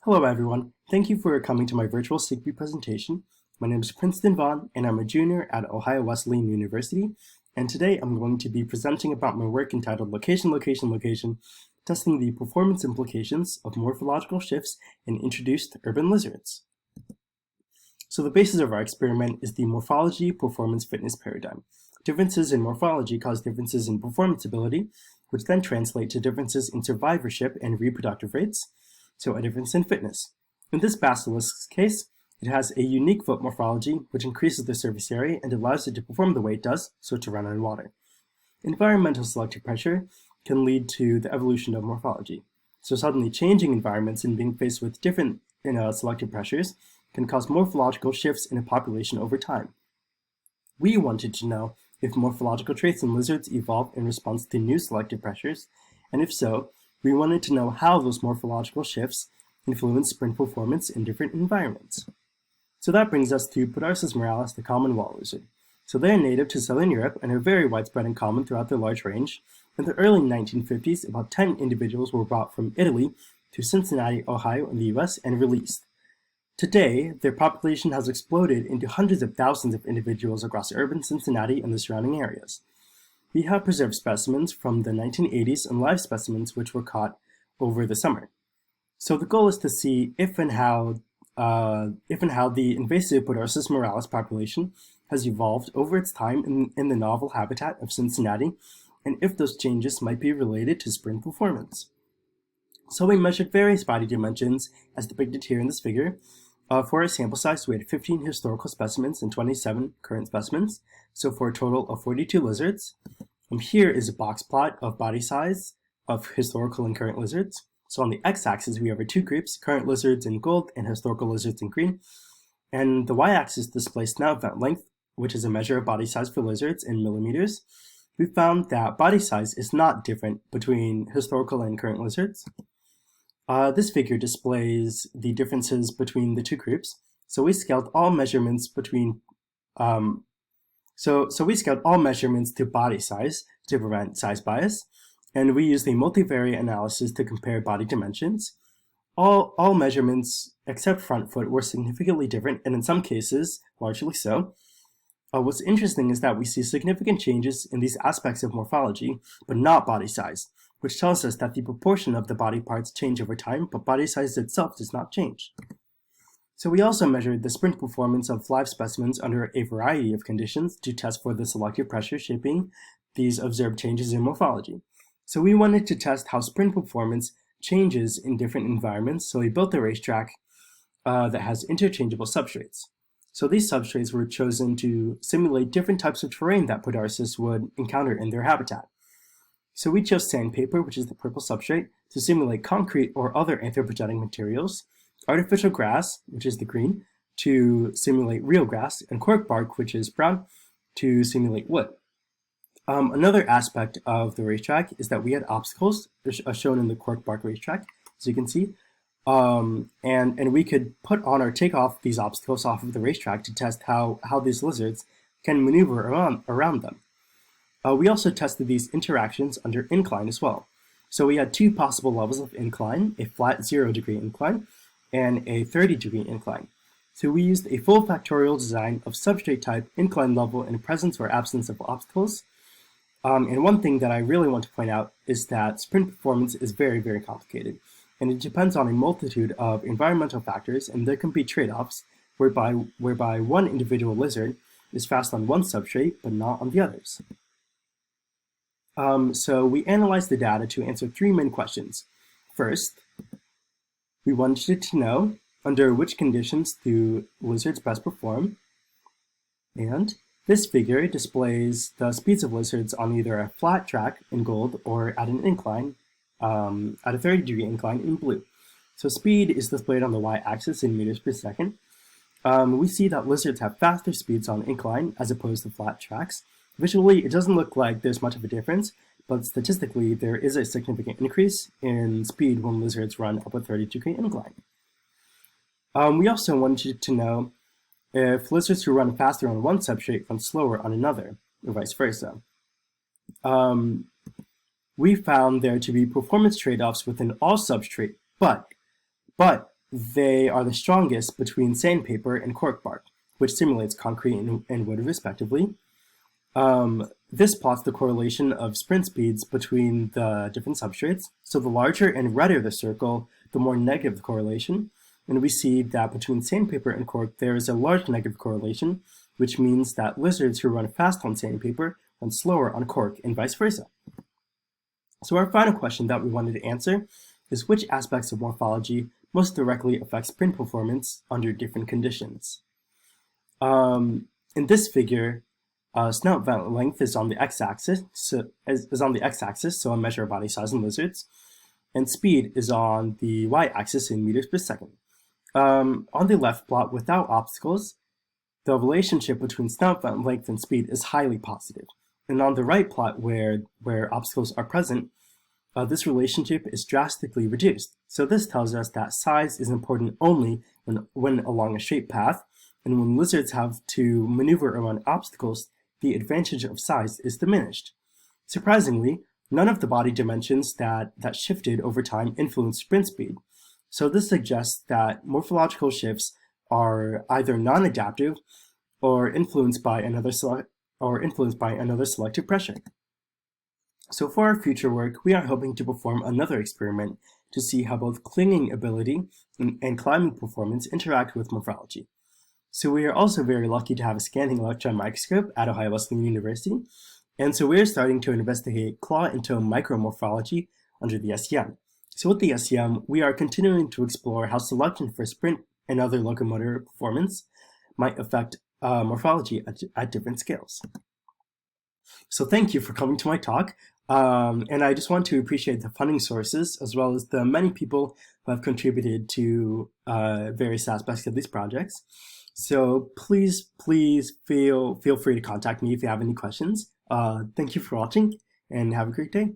Hello everyone, thank you for coming to my virtual SIGB presentation. My name is Princeton Vaughn and I'm a junior at Ohio Wesleyan University, and today I'm going to be presenting about my work entitled Location, testing the performance implications of morphological shifts in introduced urban lizards. So the basis of our experiment is the morphology performance fitness paradigm. Differences in morphology cause differences in performance ability, which then translate to differences in survivorship and reproductive rates, so a difference in fitness. In this basilisk's case, it has a unique foot morphology, which increases the surface area and allows it to perform the way it does, so to run on water. Environmental selective pressure can lead to the evolution of morphology. So suddenly changing environments and being faced with different selective pressures can cause morphological shifts in a population over time. We wanted to know if morphological traits in lizards evolve in response to new selective pressures, and if so, we wanted to know how those morphological shifts influence sprint performance in different environments. So that brings us to Podarcis moralis, the common wall lizard. So they are native to southern Europe and are very widespread and common throughout their large range. In the early 1950s, about 10 individuals were brought from Italy to Cincinnati, Ohio in the US and released. Today, their population has exploded into hundreds of thousands of individuals across urban Cincinnati and the surrounding areas. We have preserved specimens from the 1980s and live specimens which were caught over the summer. So the goal is to see if and how the invasive Podarcis moralis population has evolved over its time in the novel habitat of Cincinnati, and if those changes might be related to sprint performance. So we measured various body dimensions, as depicted here in this figure. For our sample size, we had 15 historical specimens and 27 current specimens, so for a total of 42 lizards. Here is a box plot of body size of historical and current lizards. So on the x-axis, we have our two groups, current lizards in gold and historical lizards in green. And the y-axis displays snout vent length, which is a measure of body size for lizards in millimeters. We found that body size is not different between historical and current lizards. This figure displays the differences between the two groups. So we scaled all measurements between we scaled all measurements to body size to prevent size bias, and we used a multivariate analysis to compare body dimensions. All measurements except front foot were significantly different, and in some cases, largely so. What's interesting is that we see significant changes in these aspects of morphology, but not body size, which tells us that the proportion of the body parts change over time, but body size itself does not change. So we also measured the sprint performance of live specimens under a variety of conditions to test for the selective pressure shaping these observed changes in morphology. So we wanted to test how sprint performance changes in different environments, so we built a racetrack that has interchangeable substrates. So these substrates were chosen to simulate different types of terrain that Podarcis would encounter in their habitat. So we chose sandpaper, which is the purple substrate, to simulate concrete or other anthropogenic materials, artificial grass, which is the green, to simulate real grass, and cork bark, which is brown, to simulate wood. Another aspect of the racetrack is that we had obstacles, shown in the cork bark racetrack, as you can see, and we could put on or take off these obstacles off of the racetrack to test how these lizards can maneuver around them. We also tested these interactions under incline as well. So we had two possible levels of incline, a flat 0-degree incline and a 30-degree incline. So we used a full factorial design of substrate type, incline level, and presence or absence of obstacles. And one thing that I really want to point out is that sprint performance is very, very complicated, and it depends on a multitude of environmental factors, and there can be trade-offs whereby one individual lizard is fast on one substrate but not on the others. So we analyzed the data to answer three main questions. First, we wanted to know under which conditions do lizards best perform, and this figure displays the speeds of lizards on either a flat track in gold or at an incline, at a 30-degree incline in blue. So speed is displayed on the y-axis in meters per second. We see that lizards have faster speeds on incline as opposed to flat tracks. Visually, it doesn't look like there's much of a difference, but statistically, there is a significant increase in speed when lizards run up a 30-degree incline. We also wanted to know if lizards who run faster on one substrate run slower on another, or vice versa. We found there to be performance trade-offs within all substrate, but they are the strongest between sandpaper and cork bark, which simulates concrete and wood respectively. This plots the correlation of sprint speeds between the different substrates. So the larger and redder the circle, the more negative the correlation. And we see that between sandpaper and cork, there is a large negative correlation, which means that lizards who run fast on sandpaper run slower on cork and vice versa. So our final question that we wanted to answer is which aspects of morphology most directly affect sprint performance under different conditions. In this figure, snout vent length is on the x-axis, so a measure of body size in lizards, and speed is on the y-axis in meters per second. On the left plot, without obstacles, the relationship between snout vent length and speed is highly positive. And on the right plot, where obstacles are present, this relationship is drastically reduced. So this tells us that size is important only when along a straight path, and when lizards have to maneuver around obstacles, the advantage of size is diminished. Surprisingly, none of the body dimensions that shifted over time influenced sprint speed. So this suggests that morphological shifts are either non-adaptive or influenced by another selective pressure. So for our future work, we are hoping to perform another experiment to see how both clinging ability and climbing performance interact with morphology. So we are also very lucky to have a scanning electron microscope at Ohio Wesleyan University, and so we're starting to investigate claw and toe micromorphology under the SEM. So with the SEM, we are continuing to explore how selection for sprint and other locomotor performance might affect morphology at different scales. So thank you for coming to my talk, and I just want to appreciate the funding sources as well as the many people who have contributed to various aspects of these projects. So please feel free to contact me if you have any questions. Thank you for watching and have a great day.